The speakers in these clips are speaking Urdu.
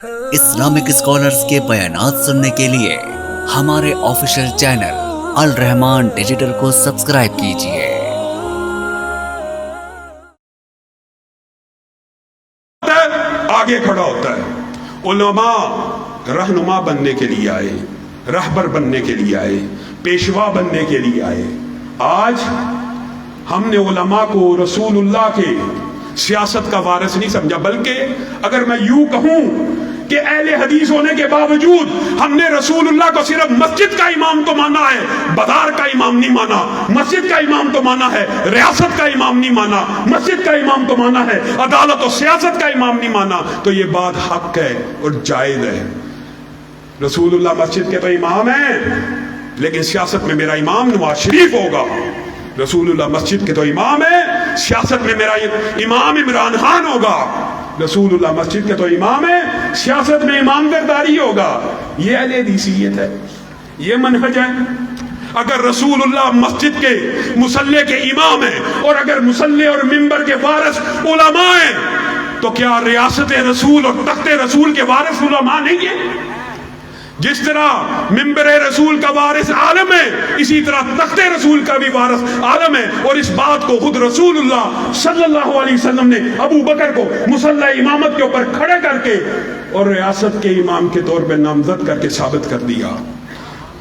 اسلامک اسکالرز کے بیانات سننے کے لیے ہمارے آفیشیل چینل الرحمان ڈیجیٹل کو سبسکرائب کیجیے۔ آگے کھڑا ہوتا ہے۔ علماء رہنما بننے کے لیے آئے، رہبر بننے کے لیے آئے، پیشوا بننے کے لیے آئے۔ آج ہم نے علماء کو رسول اللہ کے سیاست کا وارث نہیں سمجھا، بلکہ اگر میں یوں کہوں کہ اہل حدیث ہونے کے باوجود ہم نے رسول اللہ کو صرف مسجد کا امام تو مانا ہے، بازار کا امام نہیں مانا۔ مسجد کا امام تو مانا ہے، ریاست کا امام نہیں مانا۔ مسجد کا امام تو مانا ہے، عدالت و سیاست کا امام نہیں مانا۔ تو یہ بات حق ہے اور جائز ہے۔ رسول اللہ مسجد کے تو امام ہیں، لیکن سیاست میں میرا امام نواز شریف ہوگا۔ رسول اللہ مسجد کے تو امام ہے، سیاست میں میرا امام عمران خان ہوگا۔ رسول اللہ مسجد کے تو امام ہے، سیاست میں امام گرداری ہوگا۔ یہ اہل حدیثیت ہے، یہ منہج ہے۔ اگر رسول اللہ مسجد کے مصلی کے امام ہیں اور اگر مصلی اور منبر کے وارث علماء ہیں، تو کیا ریاست رسول اور تخت رسول کے وارث علماء نہیں ہیں؟ جس طرح منبر رسول کا وارث عالم ہے، اسی طرح تخت رسول کا بھی وارث عالم ہے۔ اور اس بات کو خود رسول اللہ صلی اللہ علیہ وسلم نے ابو بکر کو مصلی امامت کے اوپر کھڑے کر کے اور ریاست کے امام کے طور پہ نامزد کر کے ثابت کر دیا۔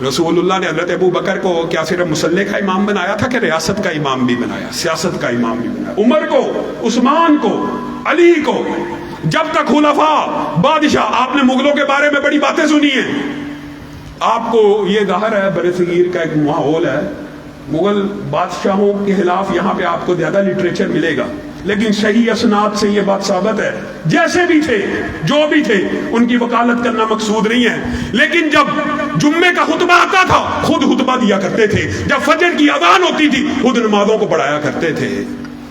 رسول اللہ نے حضرت ابو بکر کو کیا صرف مصلی کا امام بنایا تھا کہ ریاست کا امام بھی بنایا، سیاست کا امام بھی بنایا؟ عمر کو، عثمان کو، علی کو، جب تک خلفاء بادشاہ، آپ نے مغلوں کے بارے میں بڑی باتیں سنی ہیں۔ آپ کو یہ ظاہر ہے برِ صغیر کا ایک ماحول ہے، مغل بادشاہوں کے خلاف یہاں پہ آپ کو زیادہ لٹریچر ملے گا، لیکن صحیح اسناد سے یہ بات ثابت ہے، جیسے بھی تھے، جو بھی تھے، ان کی وکالت کرنا مقصود نہیں ہے، لیکن جب جمعے کا خطبہ آتا تھا خود خطبہ دیا کرتے تھے، جب فجر کی اذان ہوتی تھی خود نمازوں کو پڑھایا کرتے تھے۔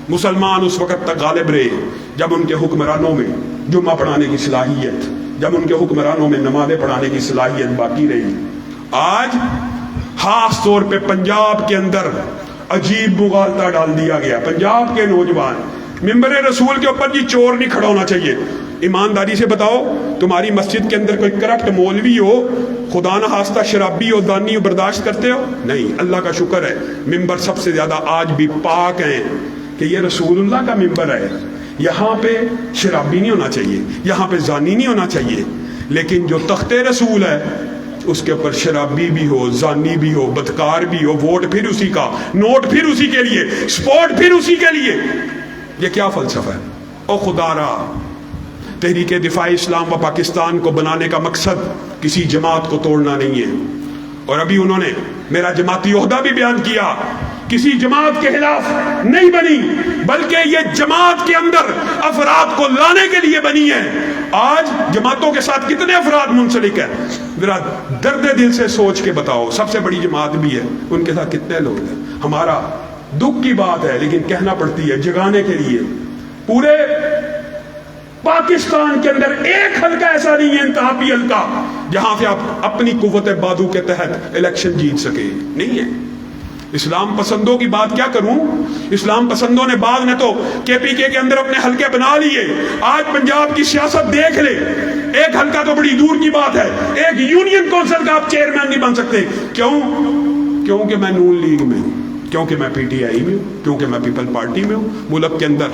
مسلمان اس وقت تک غالب رہے جب ان کے حکمرانوں میں جمعہ پڑھانے کی صلاحیت، جب ان کے حکمرانوں میں نمازیں پڑھانے کی صلاحیت باقی رہی۔ آج خاص طور پہ پنجاب کے اندر عجیب مغالطہ ڈال دیا گیا۔ پنجاب کے نوجوان منبر رسول کے اوپر جی چور نہیں کھڑا ہونا چاہیے۔ ایمانداری سے بتاؤ، تمہاری مسجد کے اندر کوئی کرپٹ مولوی ہو، خدا نہ خواستہ شرابی ہو، دانی ہو، برداشت کرتے ہو؟ نہیں۔ اللہ کا شکر ہے منبر سب سے زیادہ آج بھی پاک ہیں کہ یہ رسول اللہ کا منبر ہے، یہاں پہ شرابی نہیں ہونا چاہیے، یہاں پہ زانی نہیں ہونا چاہیے۔ لیکن جو تخت رسول ہے اس کے اوپر شرابی بھی ہو، زانی بھی ہو، بدکار بھی ہو، ووٹ پھر اسی کا، نوٹ پھر اسی کے لیے، سپورٹ پھر اسی کے لیے۔ یہ کیا فلسفہ ہے؟ او خدا را، تحریک دفاع اسلام و پاکستان کو بنانے کا مقصد کسی جماعت کو توڑنا نہیں ہے۔ اور ابھی انہوں نے میرا جماعتی عہدہ بھی بیان کیا، کسی جماعت کے خلاف نہیں بنی، بلکہ یہ جماعت کے اندر افراد کو لانے کے لیے بنی ہے۔ آج جماعتوں کے ساتھ کتنے افراد منسلک ہیں؟ ذرا درد دل سے سوچ کے بتاؤ، سب سے بڑی جماعت بھی ہے، ان کے ساتھ کتنے لوگ ہیں؟ ہمارا دکھ کی بات ہے، لیکن کہنا پڑتی ہے جگانے کے لیے۔ پورے پاکستان کے اندر ایک حلقہ ایسا نہیں ہے، انتخابی حلقہ، جہاں سے آپ اپنی قوت بادو کے تحت الیکشن جیت سکے، نہیں ہے۔ اسلام پسندوں کی بات کیا کروں؟ اسلام پسندوں نے بعض نے تو کے پی کے اندر اپنے حلقے بنا لیے۔ آج پنجاب کی سیاست دیکھ لے، ایک حلقہ تو بڑی دور کی بات ہے، ایک یونین کونسل کا آپ چیئرمین نہیں بن سکتے۔ کیوں؟ کیونکہ میں نون لیگ میں ہوں، کیونکہ میں پی ٹی آئی میں ہوں، کیونکہ میں پیپل پارٹی میں ہوں۔ ملک کے اندر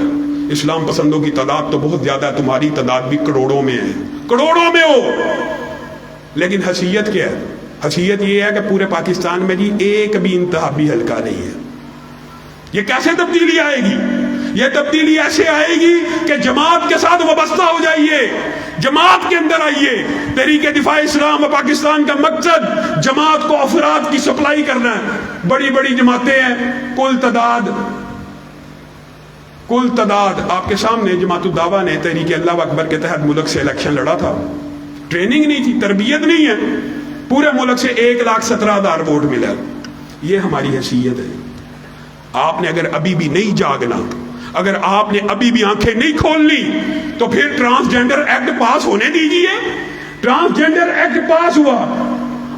اسلام پسندوں کی تعداد تو بہت زیادہ ہے، تمہاری تعداد بھی کروڑوں میں ہے، کروڑوں میں ہو، لیکن حیثیت کیا ہے؟ حیثیت یہ ہے کہ پورے پاکستان میں جی ایک بھی انتخابی حلقہ نہیں ہے۔ یہ کیسے تبدیلی آئے گی؟ یہ تبدیلی ایسے آئے گی کہ جماعت کے ساتھ وابستہ ہو جائیے، جماعت کے اندر آئیے۔ تحریک دفاع اسلام و پاکستان کا مقصد جماعت کو افراد کی سپلائی کرنا ہے۔ بڑی بڑی جماعتیں ہیں، کل تعداد آپ کے سامنے جماعت الدعوہ نے تحریک اللہ اکبر کے تحت ملک سے الیکشن لڑا تھا، ٹریننگ نہیں تھی، تربیت نہیں ہے، پورے ملک سے 1,17,000 ووٹ ملا۔ یہ ہماری حیثیت ہے۔ آپ نے اگر ابھی بھی نہیں جاگنا، اگر آپ نے ابھی بھی آنکھیں نہیں کھولنی، تو پھر ٹرانسجینڈر ایکٹ پاس ہونے دیجئے۔ ٹرانسجینڈر ایکٹ پاس ہوا،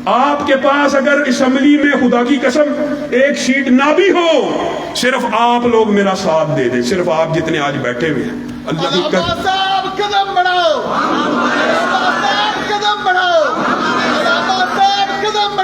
آپ کے پاس اگر اسمبلی میں خدا کی قسم ایک سیٹ نہ بھی ہو، صرف آپ لوگ میرا ساتھ دے دیں، صرف آپ جتنے آج بیٹھے ہوئے ہیں، اللہ کی قسم